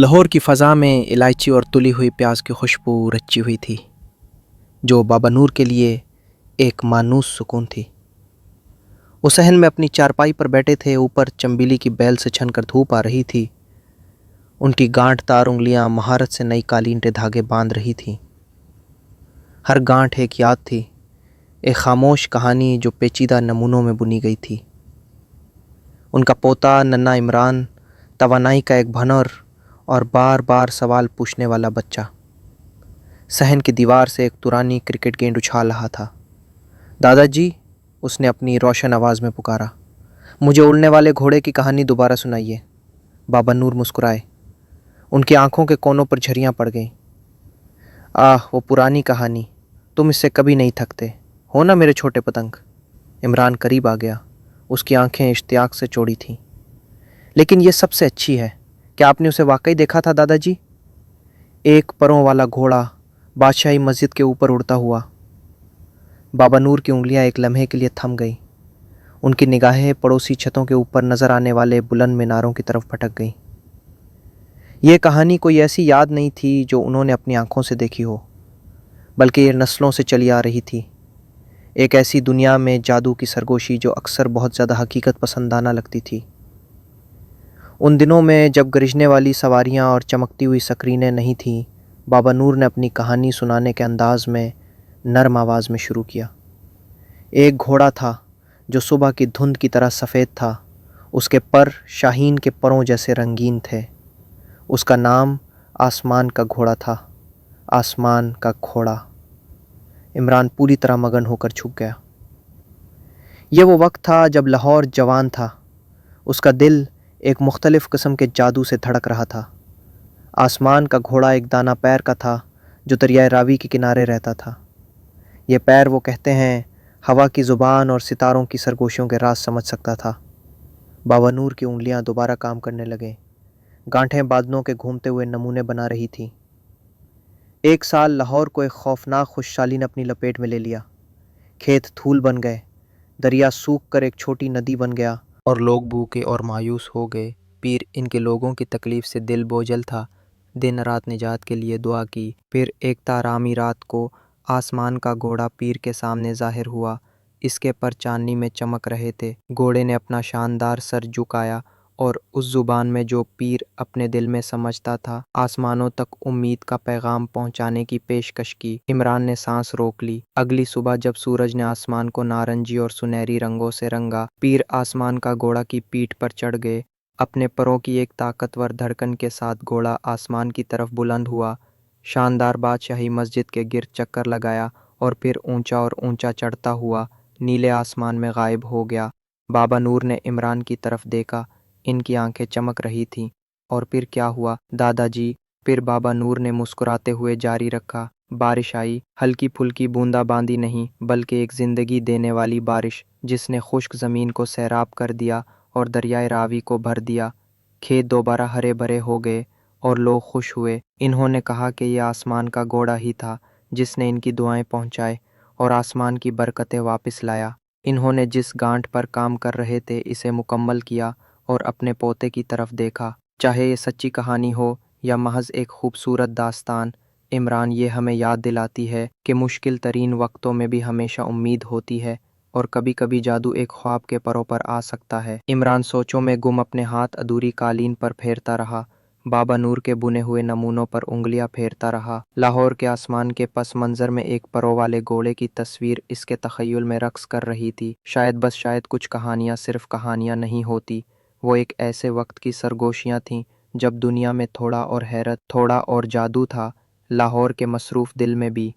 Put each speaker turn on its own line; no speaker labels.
लाहौर की फ़ज़ा में इलायची और तुली हुई प्याज की खुशबू रची हुई थी, जो बाबा नूर के लिए एक मानूस सुकून थी। वो सहन में अपनी चारपाई पर बैठे थे। ऊपर चंबीली की बैल से छनकर धूप आ रही थी। उनकी गांठदार उंगलियां महारत से नई कालीन के धागे बांध रही थीं। हर गांठ एक याद थी, एक खामोश कहानी जो पेचीदा नमूनों में बुनी गई थी। उनका पोता नन्हा इमरान, तवानाई का एक भनर और बार बार सवाल पूछने वाला बच्चा, सहन की दीवार से एक पुरानी क्रिकेट गेंद उछाल रहा था। दादाजी, उसने अपनी रोशन आवाज़ में पुकारा, मुझे उड़ने वाले घोड़े की कहानी दोबारा सुनाइए। बाबा नूर मुस्कुराए। उनकी आंखों के कोनों पर झरियाँ पड़ गईं। आह, वो पुरानी कहानी, तुम इससे कभी नहीं थकते हो ना मेरे छोटे पतंग। इमरान करीब आ गया। उसकी आंखें इश्तियाक से चौड़ी थीं। लेकिन ये सबसे अच्छी है। क्या आपने उसे वाकई देखा था दादाजी? एक परों वाला घोड़ा बादशाही मस्जिद के ऊपर उड़ता हुआ। बाबा नूर की उंगलियां एक लम्हे के लिए थम गईं। उनकी निगाहें पड़ोसी छतों के ऊपर नजर आने वाले बुलंद मीनारों की तरफ भटक गईं। यह कहानी कोई ऐसी याद नहीं थी जो उन्होंने अपनी आंखों से देखी हो, बल्कि ये नस्लों से चली आ रही थी। एक ऐसी दुनिया में जादू की सरगोशी जो अक्सर बहुत ज़्यादा हकीकत पसंदाना लगती थी। उन दिनों में जब गरजने वाली सवारियां और चमकती हुई स्क्रीनें नहीं थीं, बाबा नूर ने अपनी कहानी सुनाने के अंदाज में नरम आवाज़ में शुरू किया। एक घोड़ा था जो सुबह की धुंध की तरह सफ़ेद था। उसके पर शाहीन के परों जैसे रंगीन थे। उसका नाम आसमान का घोड़ा था। आसमान का घोड़ा। इमरान पूरी तरह मगन होकर झुक गया। यह वो वक्त था जब लाहौर जवान था। उसका दिल एक मुख्तलिफ किस्म के जादू से धड़क रहा था। आसमान का घोड़ा एक दाना पैर का था जो दरियाए रावी के किनारे रहता था। ये पैर, वो कहते हैं, हवा की ज़ुबान और सितारों की सरगोशियों के राज समझ सकता था। बाबा नूर की उंगलियां दोबारा काम करने लगे। गांठें बादलों के घूमते हुए नमूने बना रही थीं। एक साल लाहौर को एक खौफनाक खुशहाली ने अपनी लपेट में ले लिया। खेत धूल बन गए, दरिया सूख कर एक छोटी नदी बन गया और लोग भूखे और मायूस हो गए। पीर इनके लोगों की तकलीफ से दिल बोझल था। दिन रात निजात के लिए दुआ की। फिर एक तारामी रात को आसमान का घोड़ा पीर के सामने ज़ाहिर हुआ। इसके पर चांदनी में चमक रहे थे। घोड़े ने अपना शानदार सर झुकाया और उस ज़ुबान में जो पीर अपने दिल में समझता था, आसमानों तक उम्मीद का पैगाम पहुंचाने की पेशकश की। इमरान ने सांस रोक ली। अगली सुबह जब सूरज ने आसमान को नारंगी और सुनहरी रंगों से रंगा, पीर आसमान का घोड़ा की पीठ पर चढ़ गए। अपने परों की एक ताकतवर धड़कन के साथ घोड़ा आसमान की तरफ बुलंद हुआ, शानदार बादशाही मस्जिद के गिर्द चक्कर लगाया और फिर ऊंचा और ऊंचा चढ़ता हुआ नीले आसमान में गायब हो गया। बाबा नूर ने इमरान की तरफ देखा। इनकी आंखें चमक रही थीं। और फिर क्या हुआ दादाजी? फिर बाबा नूर ने मुस्कुराते हुए जारी रखा। बारिश आई, हल्की फुल्की बूंदाबांदी नहीं, बल्कि एक जिंदगी देने वाली बारिश जिसने खुश्क ज़मीन को सैराब कर दिया और दरियाए रावी को भर दिया। खेत दोबारा हरे भरे हो गए और लोग खुश हुए। इन्होंने कहा कि यह आसमान का घोड़ा ही था जिसने इनकी दुआएं पहुंचाए और आसमान की बरकतें वापस लाया। इन्होंने जिस गांठ पर काम कर रहे थे इसे मुकम्मल किया और अपने पोते की तरफ देखा। चाहे ये सच्ची कहानी हो या महज एक खूबसूरत दास्तान, इमरान ये हमें याद दिलाती है कि मुश्किल तरीन वक्तों में भी हमेशा उम्मीद होती है और कभी कभी जादू एक ख्वाब के परों पर आ सकता है। इमरान सोचों में गुम अपने हाथ अधूरी कालीन पर फेरता रहा। बाबा नूर के बुने हुए नमूनों पर उंगलियां फेरता रहा। लाहौर के आसमान के पस मंजर में एक परों वाले घोड़े की तस्वीर इसके तखय्युल में रक्स कर रही थी। शायद, बस शायद, कुछ कहानियां सिर्फ कहानियां नहीं होती, वो एक ऐसे वक्त की सरगोशियां थीं जब दुनिया में थोड़ा और हैरत, थोड़ा और जादू था। लाहौर के मसरूफ़ दिल में भी